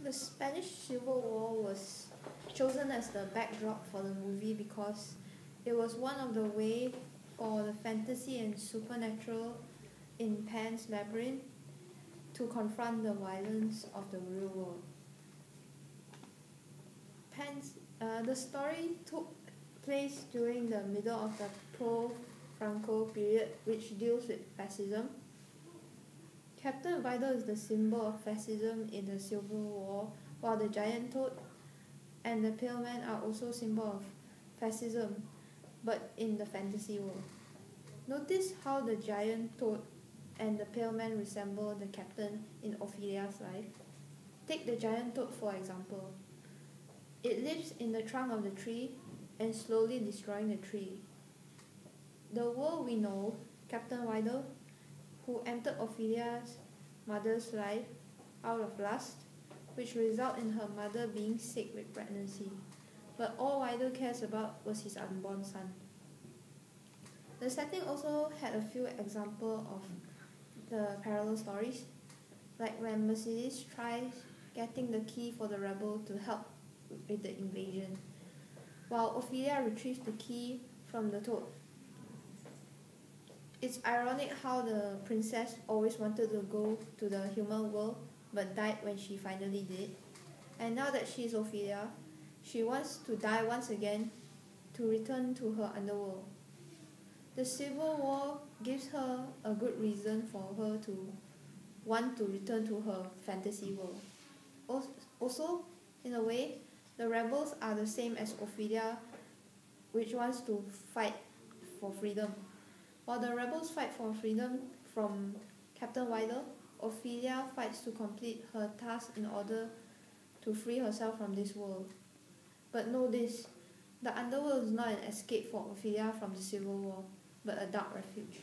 The Spanish Civil War was chosen as the backdrop for the movie because it was one of the way for the fantasy and supernatural in Pan's Labyrinth to confront the violence of the real world. The story took place during the middle of the pro-Franco period, which deals with fascism. Captain Vital is the symbol of fascism in the Civil War, while the giant toad and the pale man are also symbol of fascism, but in the fantasy world. Notice how the giant toad and the pale man resemble the captain in Ophelia's life. Take the giant toad for example. It lives in the trunk of the tree and slowly destroying the tree. The world we know, Captain Vital, who entered Ophelia's mother's life out of lust, which resulted in her mother being sick with pregnancy. But all Vital cares about was his unborn son. The setting also had a few examples of the parallel stories, like when Mercedes tries getting the key for the rebel to help with the invasion, while Ophelia retrieves the key from the toad. It's ironic how the princess always wanted to go to the human world but died when she finally did. And now that she is Ophelia, she wants to die once again to return to her underworld. The Civil War gives her a good reason for her to want to return to her fantasy world. Also, in a way, the rebels are the same as Ophelia, which wants to fight for freedom. While the rebels fight for freedom from Captain Vital, Ophelia fights to complete her task in order to free herself from this world. But know this, the underworld is not an escape for Ophelia from the Civil War, but a dark refuge.